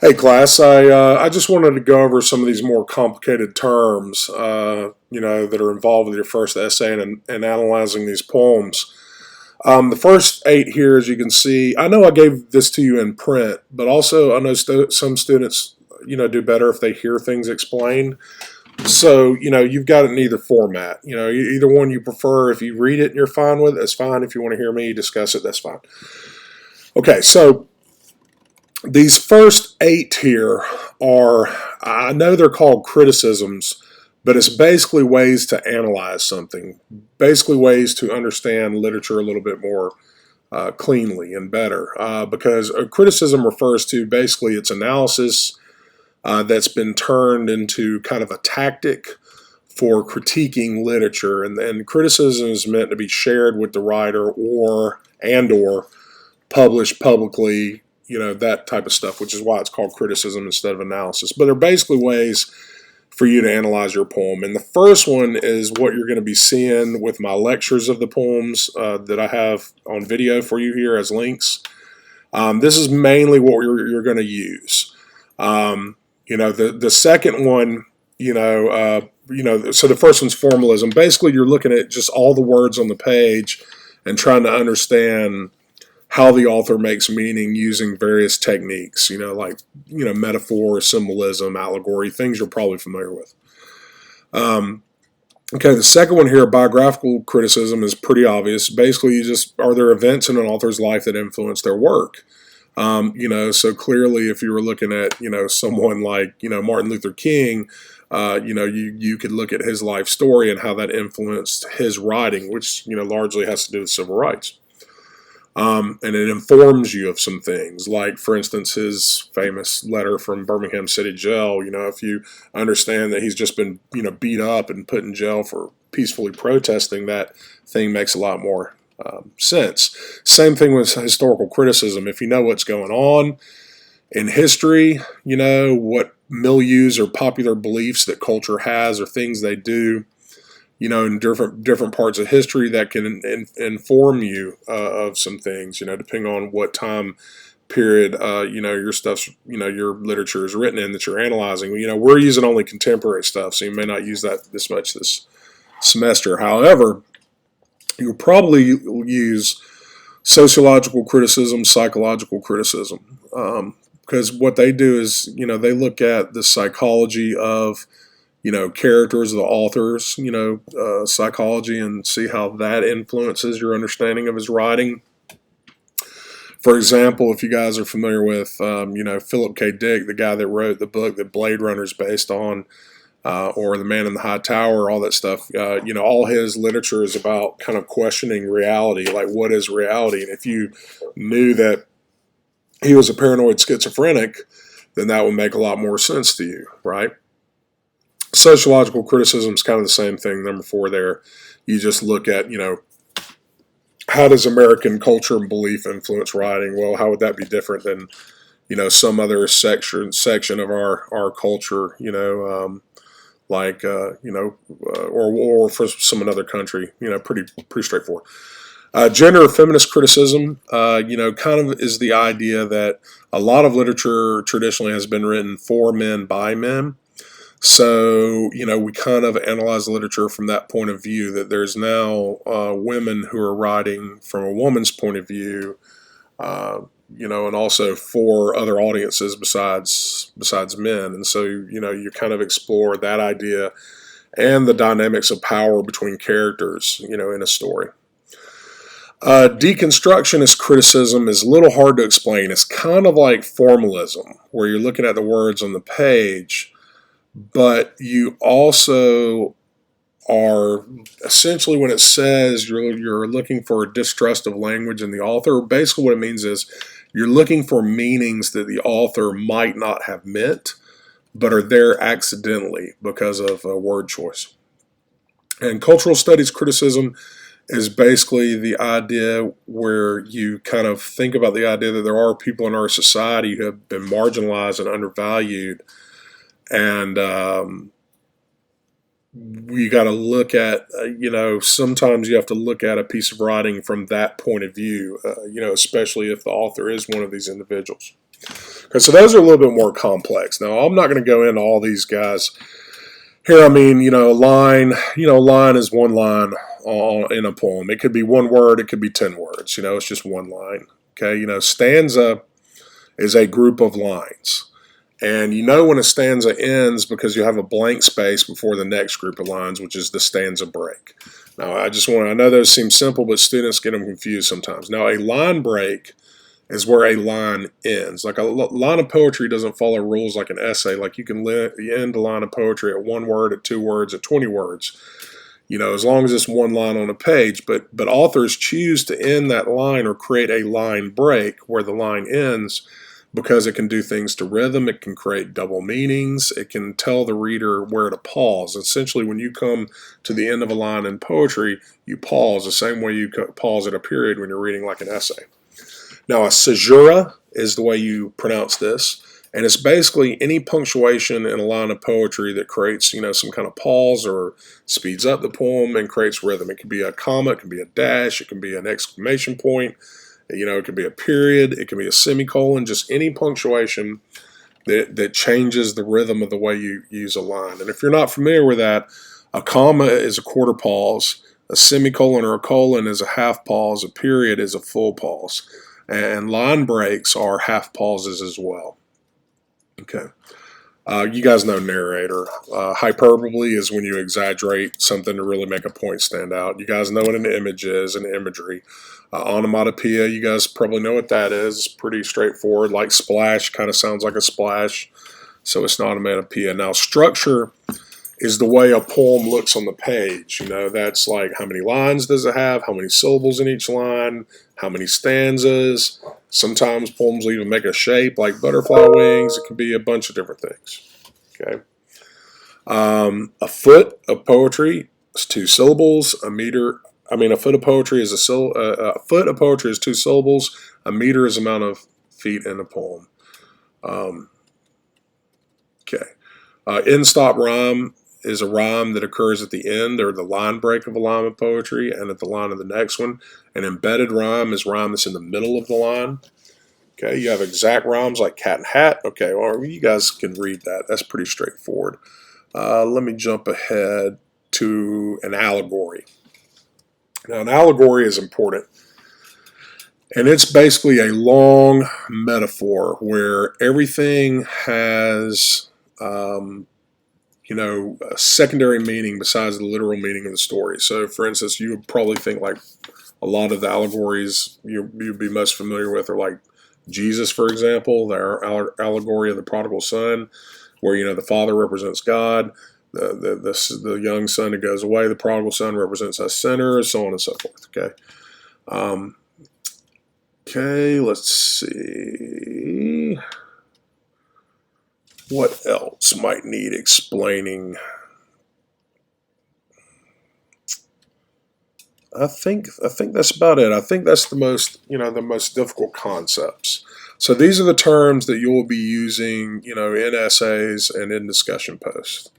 Hey class, I just wanted to go over some of these more complicated terms, that are involved with your first essay and analyzing these poems. The first eight here, as you can see, I know I gave this to you in print, but also I know some students, do better if they hear things explained. So, you've got it in either format. Either one you prefer. If you read it and you're fine with it, that's fine. If you want to hear me discuss it, that's fine. Okay, so these first eight here are, I know they're called criticisms, but it's basically ways to analyze something, basically ways to understand literature a little bit more cleanly and better. Because a criticism refers to basically its analysis that's been turned into kind of a tactic for critiquing literature, and criticism is meant to be shared with the writer or published publicly, that type of stuff, which is why it's called criticism instead of analysis. But they're basically ways for you to analyze your poem. And the first one is what you're going to be seeing with my lectures of the poems that I have on video for you here as links. This is mainly what you're going to use. The second one, so the first one's formalism. Basically, you're looking at just all the words on the page and trying to understand how the author makes meaning using various techniques, metaphor, symbolism, allegory, things you're probably familiar with. Okay, the second one here, biographical criticism, is pretty obvious. Basically, are there events in an author's life that influence their work? So clearly, if you were looking at, someone like, Martin Luther King, you could look at his life story and how that influenced his writing, which, largely has to do with civil rights. And it informs you of some things, like, for instance, his famous letter from Birmingham City Jail. If you understand that he's just been, beat up and put in jail for peacefully protesting, that thing makes a lot more sense. Same thing with historical criticism. If you know what's going on in history, what milieus or popular beliefs that culture has or things they do, in different parts of history, that can inform you of some things, depending on what time period, your stuff's, your literature is written in that you're analyzing. We're using only contemporary stuff, so you may not use that this much this semester. However, you'll probably use sociological criticism, psychological criticism, because what they do is, they look at the psychology of characters, the authors, psychology, and see how that influences your understanding of his writing. For example, if you guys are familiar with, Philip K. Dick, the guy that wrote the book that Blade Runner is based on, or The Man in the High Tower, all that stuff, all his literature is about kind of questioning reality, like what is reality? And if you knew that he was a paranoid schizophrenic, then that would make a lot more sense to you, right? Sociological criticism is kind of the same thing, number 4 there. You just look at, how does American culture and belief influence writing? Well, how would that be different than, some other section of our culture, or for some another country, pretty straightforward. Gender or feminist criticism, kind of is the idea that a lot of literature traditionally has been written for men by men. So, we kind of analyze literature from that point of view, that there's now women who are writing from a woman's point of view, and also for other audiences besides men. And so, you kind of explore that idea and the dynamics of power between characters, in a story. Deconstructionist criticism is a little hard to explain. It's kind of like formalism, where you're looking at the words on the page, but you also are essentially, when it says you're looking for a distrust of language in the author, basically what it means is you're looking for meanings that the author might not have meant, but are there accidentally because of a word choice. And cultural studies criticism is basically the idea where you kind of think about the idea that there are people in our society who have been marginalized and undervalued, and we got to look at, sometimes you have to look at a piece of writing from that point of view, especially if the author is one of these individuals. Okay, so those are a little bit more complex. Now, I'm not going to go into all these guys here. I mean, line is one line in a poem. It could be one word. It could be 10 words. It's just one line. Okay, stanza is a group of lines. And when a stanza ends because you have a blank space before the next group of lines, which is the stanza break. Now, I know those seem simple, but students get them confused sometimes. Now, a line break is where a line ends. Like a line of poetry doesn't follow rules like an essay. Like you can end a line of poetry at 1 word, at 2 words, at 20 words. As long as it's one line on a page. But authors choose to end that line or create a line break where the line ends because it can do things to rhythm. It can create double meanings. It can tell the reader where to pause. Essentially, when you come to the end of a line in poetry, you pause the same way you pause at a period when you're reading like an essay. Now, a caesura is the way you pronounce this, and it's basically any punctuation in a line of poetry that creates, some kind of pause or speeds up the poem and creates rhythm. It can be a comma, it can be a dash, it can be an exclamation point, it can be a period, it can be a semicolon, just any punctuation that changes the rhythm of the way you use a line. And if you're not familiar with that, a comma is a quarter pause, a semicolon or a colon is a half pause, a period is a full pause. And line breaks are half pauses as well. Okay. You guys know narrator. Hyperbole is when you exaggerate something to really make a point stand out. You guys know what an image is, an imagery. Onomatopoeia, you guys probably know what that is. It's pretty straightforward. Like splash, kind of sounds like a splash. So it's an onomatopoeia. Now, structure is the way a poem looks on the page. That's like how many lines does it have, how many syllables in each line, how many stanzas. Sometimes poems will even make a shape like butterfly wings. It can be a bunch of different things. Okay. A foot of poetry is 2 syllables. A foot of poetry is a foot of poetry is 2 syllables. A meter is the amount of feet in a poem. Okay. End-stop rhyme is a rhyme that occurs at the end or the line break of a line of poetry and at the line of the next one. An embedded rhyme is rhyme that's in the middle of the line. Okay, you have exact rhymes like cat and hat. Okay, well, you guys can read that. That's pretty straightforward. Let me jump ahead to an allegory. Now, an allegory is important. And it's basically a long metaphor where everything has a secondary meaning besides the literal meaning of the story. So, for instance, you would probably think like a lot of the allegories you'd be most familiar with are like Jesus, for example, their allegory of the prodigal son, where the father represents God, the young son who goes away, the prodigal son represents us sinners, so on and so forth. Okay. Okay, let's see. What else might need explaining? I think that's about it. I think that's the most difficult concepts. So these are the terms that you will be using, in essays and in discussion posts.